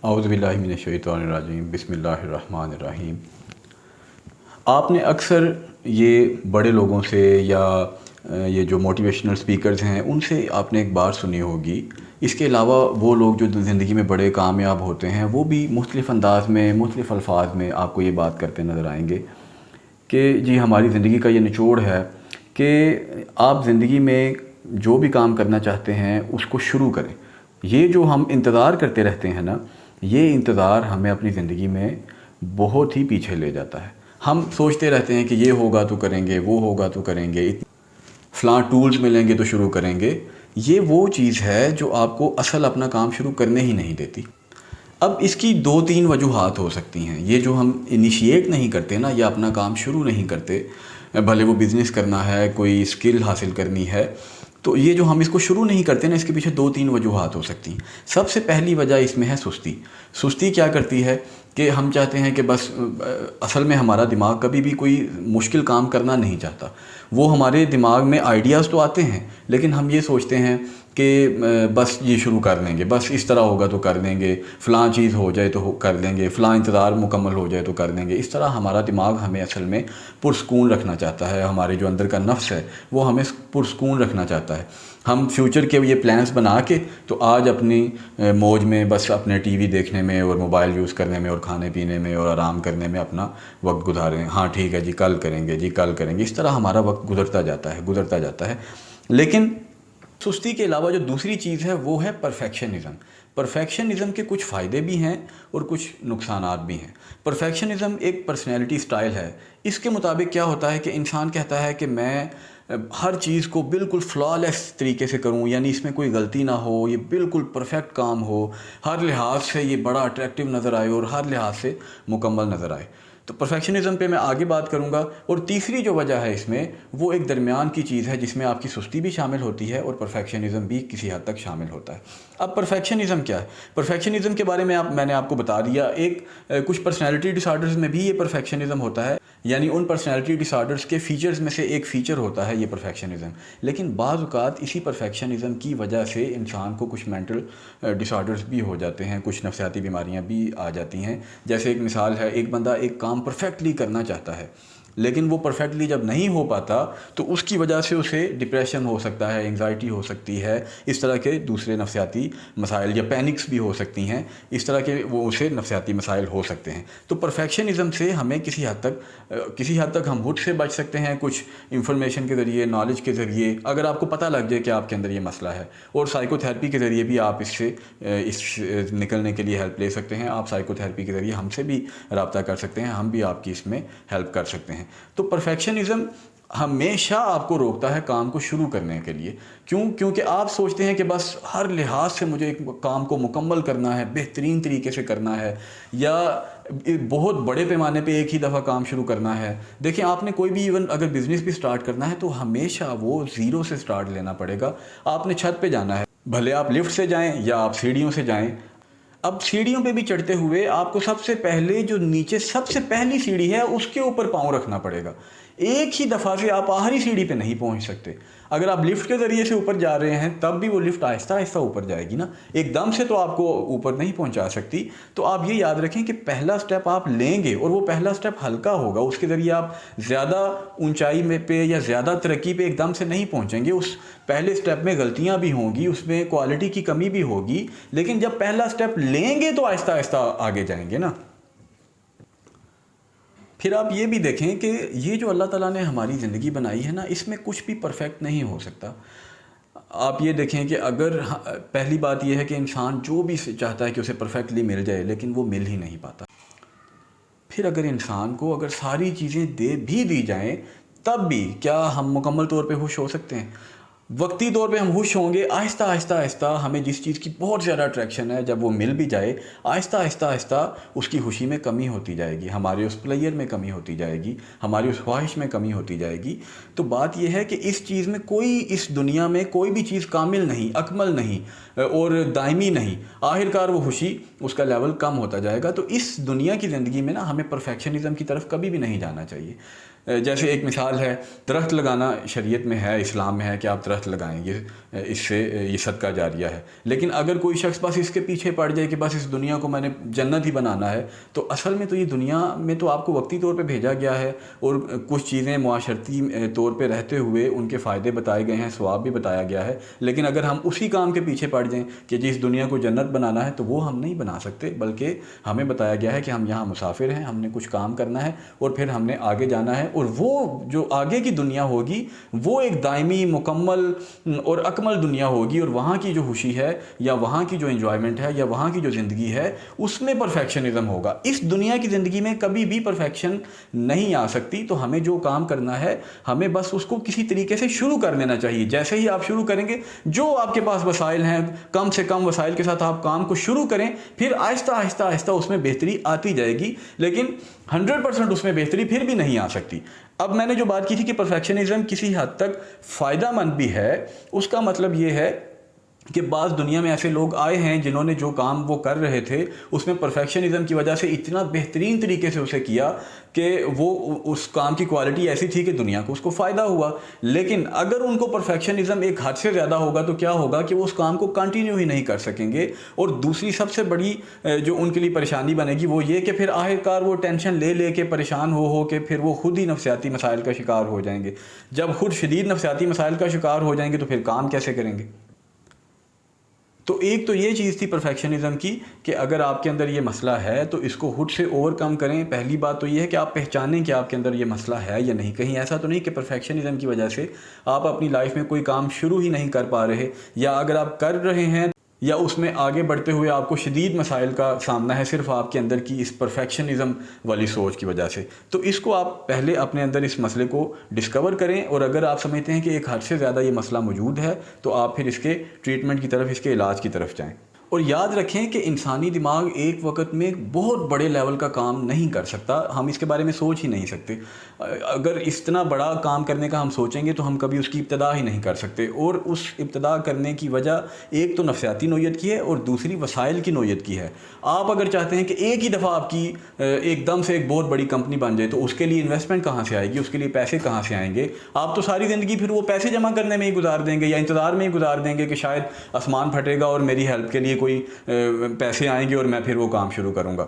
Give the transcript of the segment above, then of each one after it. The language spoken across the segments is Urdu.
اعوذ باللہ من الشیطان الرجیم، بسم اللہ الرحمن الرحیم۔ آپ نے اکثر یہ بڑے لوگوں سے یا یہ جو موٹیویشنل سپیکرز ہیں ان سے آپ نے ایک بات سنی ہوگی۔ اس کے علاوہ وہ لوگ جو زندگی میں بڑے کامیاب ہوتے ہیں وہ بھی مختلف انداز میں، مختلف الفاظ میں آپ کو یہ بات کرتے نظر آئیں گے کہ جی ہماری زندگی کا یہ نچوڑ ہے کہ آپ زندگی میں جو بھی کام کرنا چاہتے ہیں اس کو شروع کریں۔ یہ جو ہم انتظار کرتے رہتے ہیں نا، یہ انتظار ہمیں اپنی زندگی میں بہت ہی پیچھے لے جاتا ہے۔ ہم سوچتے رہتے ہیں کہ یہ ہوگا تو کریں گے، وہ ہوگا تو کریں گے، فلاں ٹولز ملیں گے تو شروع کریں گے۔ یہ وہ چیز ہے جو آپ کو اصل اپنا کام شروع کرنے ہی نہیں دیتی۔ اب اس کی 2-3 وجوہات ہو سکتی ہیں۔ یہ جو ہم انیشیٹ نہیں کرتے نا یا اپنا کام شروع نہیں کرتے، بھلے وہ بزنس کرنا ہے، کوئی اسکل حاصل کرنی ہے، تو یہ جو ہم اس کو شروع نہیں کرتے نا، اس کے پیچھے 2-3 وجوہات ہو سکتی ہیں۔ سب سے پہلی وجہ اس میں ہے سستی۔ سستی کیا کرتی ہے کہ ہم چاہتے ہیں کہ بس اصل میں ہمارا دماغ کبھی بھی کوئی مشکل کام کرنا نہیں چاہتا۔ وہ ہمارے دماغ میں آئیڈیاز تو آتے ہیں لیکن ہم یہ سوچتے ہیں کہ بس یہ شروع کر لیں گے، بس اس طرح ہوگا تو کر دیں گے، فلاں چیز ہو جائے تو کر دیں گے، فلاں انتظار مکمل ہو جائے تو کر دیں گے۔ اس طرح ہمارا دماغ ہمیں اصل میں پرسکون رکھنا چاہتا ہے۔ ہمارے جو اندر کا نفس ہے وہ ہمیں پرسکون رکھنا چاہتا ہے۔ ہم فیوچر کے یہ پلانس بنا کے تو آج اپنی موج میں بس اپنے ٹی وی دیکھنے میں اور موبائل یوز کرنے میں اور کھانے پینے میں اور آرام کرنے میں اپنا وقت گزاریں۔ ہاں ٹھیک ہے جی، کل کریں گے، جی کل کریں گے۔ اس طرح ہمارا وقت گزرتا جاتا ہے۔ لیکن سستی کے علاوہ جو دوسری چیز ہے وہ ہے پرفیکشنزم۔ پرفیکشنزم کے کچھ فائدے بھی ہیں اور کچھ نقصانات بھی ہیں۔ پرفیکشنزم ایک پرسنالٹی سٹائل ہے۔ اس کے مطابق کیا ہوتا ہے کہ انسان کہتا ہے کہ میں ہر چیز کو بالکل فلالیس طریقے سے کروں، یعنی اس میں کوئی غلطی نہ ہو، یہ بالکل پرفیکٹ کام ہو، ہر لحاظ سے یہ بڑا اٹریکٹیو نظر آئے اور ہر لحاظ سے مکمل نظر آئے۔ تو پرفیکشنزم پہ میں آگے بات کروں گا۔ اور تیسری جو وجہ ہے اس میں وہ ایک درمیان کی چیز ہے جس میں آپ کی سستی بھی شامل ہوتی ہے اور پرفیکشنزم بھی کسی حد تک شامل ہوتا ہے۔ اب پرفیکشنزم کیا ہے؟ پرفیکشنزم کے بارے میں میں نے آپ کو بتا دیا۔ کچھ پرسنالٹی ڈس آرڈرز میں بھی یہ پرفیکشنزم ہوتا ہے، یعنی ان پرسنالٹی ڈس آرڈرز کے فیچرز میں سے ایک فیچر ہوتا ہے یہ پرفیکشنزم۔ لیکن بعض اوقات اسی پرفیکشنزم کی وجہ سے انسان کو کچھ مینٹل ڈس آرڈرز بھی ہو جاتے ہیں، کچھ نفسیاتی بیماریاں بھی آ جاتی ہیں۔ جیسے ایک مثال ہے، ایک بندہ ایک کام پرفیکٹلی کرنا چاہتا ہے لیکن وہ پرفیکٹلی جب نہیں ہو پاتا تو اس کی وجہ سے اسے ڈپریشن ہو سکتا ہے، انگزائٹی ہو سکتی ہے، اس طرح کے دوسرے نفسیاتی مسائل یا پینکس بھی ہو سکتی ہیں، اس طرح کے وہ اسے نفسیاتی مسائل ہو سکتے ہیں۔ تو پرفیکشنزم سے ہمیں کسی حد تک ہم خود سے بچ سکتے ہیں، کچھ انفارمیشن کے ذریعے، نالج کے ذریعے، اگر آپ کو پتہ لگ جائے کہ آپ کے اندر یہ مسئلہ ہے۔ اور سائیکو تھیراپی کے ذریعے بھی آپ اس نکلنے کے لیے ہیلپ لے سکتے ہیں۔ آپ سائیکو تھیراپی کے ذریعے ہم سے بھی رابطہ کر سکتے ہیں، ہم بھی آپ کی اس میں ہیلپ کر سکتے ہیں۔ تو پرفیکشنزم ہمیشہ آپ کو روکتا ہے کام کو شروع کرنے کے لیے۔ کیونکہ آپ سوچتے ہیں کہ بس ہر لحاظ سے مجھے ایک کام کو مکمل کرنا ہے، بہترین طریقے سے کرنا ہے، یا بہت بڑے پیمانے پہ ایک ہی دفعہ کام شروع کرنا ہے۔ دیکھیں، آپ نے کوئی بھی ایون اگر بزنس بھی سٹارٹ کرنا ہے تو ہمیشہ وہ زیرو سے سٹارٹ لینا پڑے گا۔ آپ نے چھت پہ جانا ہے، بھلے آپ لفٹ سے جائیں یا آپ سیڑھیوں سے جائیں۔ اب سیڑھیوں پہ بھی چڑھتے ہوئے آپ کو سب سے پہلے جو نیچے سب سے پہلی سیڑھی ہے اس کے اوپر پاؤں رکھنا پڑے گا۔ ایک ہی دفعہ سے آپ آخری سیڑھی پہ نہیں پہنچ سکتے۔ اگر آپ لفٹ کے ذریعے سے اوپر جا رہے ہیں تب بھی وہ لفٹ آہستہ آہستہ اوپر جائے گی نا، ایک دم سے تو آپ کو اوپر نہیں پہنچا سکتی۔ تو آپ یہ یاد رکھیں کہ پہلا سٹیپ آپ لیں گے اور وہ پہلا سٹیپ ہلکا ہوگا، اس کے ذریعے آپ زیادہ اونچائی میں پہ یا زیادہ ترقی پہ ایک دم سے نہیں پہنچیں گے۔ اس پہلے سٹیپ میں غلطیاں بھی ہوں گی، اس میں کوالٹی کی کمی بھی ہوگی، لیکن جب پہلا سٹیپ لیں گے تو آہستہ آہستہ آگے جائیں گے نا۔ پھر آپ یہ بھی دیکھیں کہ یہ جو اللہ تعالیٰ نے ہماری زندگی بنائی ہے نا، اس میں کچھ بھی پرفیکٹ نہیں ہو سکتا۔ آپ یہ دیکھیں کہ اگر پہلی بات یہ ہے کہ انسان جو بھی چاہتا ہے کہ اسے پرفیکٹلی مل جائے لیکن وہ مل ہی نہیں پاتا۔ پھر اگر انسان کو اگر ساری چیزیں دی جائیں تب بھی کیا ہم مکمل طور پہ خوش ہو سکتے ہیں؟ وقتی طور پہ ہم خوش ہوں گے، آہستہ آہستہ ہمیں جس چیز کی بہت زیادہ اٹریکشن ہے جب وہ مل بھی جائے، آہستہ آہستہ اس کی خوشی میں کمی ہوتی جائے گی، ہمارے اس پلیئر میں کمی ہوتی جائے گی، ہماری اس خواہش میں کمی ہوتی جائے گی۔ تو بات یہ ہے کہ اس چیز میں اس دنیا میں کوئی بھی چیز کامل نہیں، اکمل نہیں اور دائمی نہیں۔ آخرکار وہ خوشی، اس کا لیول کم ہوتا جائے گا۔ تو اس دنیا کی زندگی میں نا ہمیں پرفیکشنزم کی طرف کبھی بھی نہیں جانا چاہیے۔ جیسے ایک مثال ہے، درخت لگانا شریعت میں ہے، اسلام میں ہے کہ آپ درخت لگائیں، اس سے یہ صدقہ جاریہ ہے. لیکن اگر کوئی شخص بس اس کے پیچھے پڑ جائے کہ بس اس دنیا کو میں نے جنت ہی بنانا ہے، تو اصل میں تو یہ دنیا میں تو آپ کو وقتی طور پہ بھیجا گیا ہے، اور کچھ چیزیں معاشرتی طور پہ رہتے ہوئے ان کے فائدے بتائے گئے ہیں، ثواب بھی بتایا گیا ہے. لیکن اگر ہم اسی کام کے پیچھے پڑ جائیں کہ جس دنیا کو جنت بنانا ہے، تو وہ ہم نہیں بنا سکتے، بلکہ ہمیں بتایا گیا ہے کہ ہم یہاں مسافر ہیں، ہم نے کچھ کام کرنا ہے اور پھر ہم نے آگے جانا ہے. اور وہ جو آگے کی دنیا ہوگی وہ ایک دائمی، مکمل اور اکمل دنیا ہوگی، اور وہاں کی جو خوشی ہے یا وہاں کی جو انجوائمنٹ ہے یا وہاں کی جو زندگی ہے اس میں پرفیکشنزم ہوگا. اس دنیا کی زندگی میں کبھی بھی پرفیکشن نہیں آ سکتی. تو ہمیں جو کام کرنا ہے ہمیں بس اس کو کسی طریقے سے شروع کر دینا چاہیے. جیسے ہی آپ شروع کریں گے، جو آپ کے پاس وسائل ہیں، کم سے کم وسائل کے ساتھ آپ کام کو شروع کریں، پھر آہستہ آہستہ آہستہ اس میں بہتری آتی جائے گی. لیکن 100% اس میں بہتری پھر بھی نہیں آ سکتی. اب میں نے جو بات کی تھی کہ پرفیکشنزم کسی حد تک فائدہ مند بھی ہے، اس کا مطلب یہ ہے کہ بعض دنیا میں ایسے لوگ آئے ہیں جنہوں نے جو کام وہ کر رہے تھے اس میں پرفیکشنزم کی وجہ سے اتنا بہترین طریقے سے اسے کیا کہ وہ اس کام کی کوالٹی ایسی تھی کہ دنیا کو اس کو فائدہ ہوا. لیکن اگر ان کو پرفیکشنزم ایک حد سے زیادہ ہوگا تو کیا ہوگا کہ وہ اس کام کو کنٹینیو ہی نہیں کر سکیں گے. اور دوسری سب سے بڑی جو ان کے لیے پریشانی بنے گی وہ یہ کہ پھر آخر کار وہ ٹینشن لے لے کے پریشان ہو کے پھر وہ خود ہی نفسیاتی مسائل کا شکار ہو جائیں گے. جب خود شدید نفسیاتی مسائل کا شکار ہو جائیں گے تو پھر کام کیسے کریں گے؟ تو ایک تو یہ چیز تھی پرفیکشنزم کی کہ اگر آپ کے اندر یہ مسئلہ ہے تو اس کو خود سے اوور کم کریں. پہلی بات تو یہ ہے کہ آپ پہچانیں کہ آپ کے اندر یہ مسئلہ ہے یا نہیں. کہیں ایسا تو نہیں کہ پرفیکشنزم کی وجہ سے آپ اپنی لائف میں کوئی کام شروع ہی نہیں کر پا رہے، یا اگر آپ کر رہے ہیں یا اس میں آگے بڑھتے ہوئے آپ کو شدید مسائل کا سامنا ہے صرف آپ کے اندر کی اس پرفیکشنزم والی سوچ کی وجہ سے. تو اس کو آپ پہلے اپنے اندر اس مسئلے کو ڈسکور کریں، اور اگر آپ سمجھتے ہیں کہ ایک حد سے زیادہ یہ مسئلہ موجود ہے تو آپ پھر اس کے ٹریٹمنٹ کی طرف، اس کے علاج کی طرف جائیں. اور یاد رکھیں کہ انسانی دماغ ایک وقت میں بہت بڑے لیول کا کام نہیں کر سکتا. ہم اس کے بارے میں سوچ ہی نہیں سکتے. اگر اتنا بڑا کام کرنے کا ہم سوچیں گے تو ہم کبھی اس کی ابتدا ہی نہیں کر سکتے. اور اس ابتدا کرنے کی وجہ ایک تو نفسیاتی نوعیت کی ہے اور دوسری وسائل کی نوعیت کی ہے. آپ اگر چاہتے ہیں کہ ایک ہی دفعہ آپ کی ایک دم سے ایک بہت بڑی کمپنی بن جائے تو اس کے لیے انویسٹمنٹ کہاں سے آئے گی؟ اس کے لیے پیسے کہاں سے آئیں گے؟ آپ تو ساری زندگی پھر وہ پیسے جمع کرنے میں ہی گزار دیں گے یا انتظار میں ہی گزار دیں گے کہ شاید آسمان پھٹے گا اور میری ہیلپ کے لیے کوئی پیسے آئیں گے اور میں پھر وہ کام شروع کروں گا.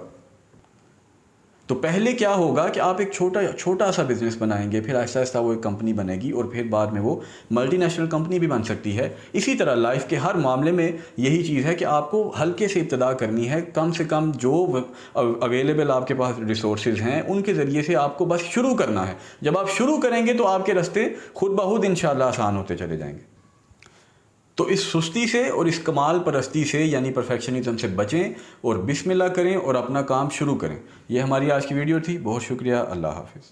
تو پہلے کیا ہوگا کہ آپ ایک چھوٹا سا بزنس بنائیں گے، پھر آہستہ آہستہ وہ ایک کمپنی بنے گی اور پھر بعد میں وہ ملٹی نیشنل کمپنی بھی بن سکتی ہے. اسی طرح لائف کے ہر معاملے میں یہی چیز ہے کہ آپ کو ہلکے سے ابتدا کرنی ہے. کم سے کم جو اویلیبل آپ کے پاس ریسورسز ہیں ان کے ذریعے سے آپ کو بس شروع کرنا ہے. جب آپ شروع کریں گے تو آپ کے راستے خود بخود انشاءاللہ آسان ہوتے چلے جائیں گے. تو اس سستی سے اور اس کمال پرستی سے یعنی پرفیکشنزم سے بچیں اور بسم اللہ کریں اور اپنا کام شروع کریں. یہ ہماری آج کی ویڈیو تھی. بہت شکریہ. اللہ حافظ.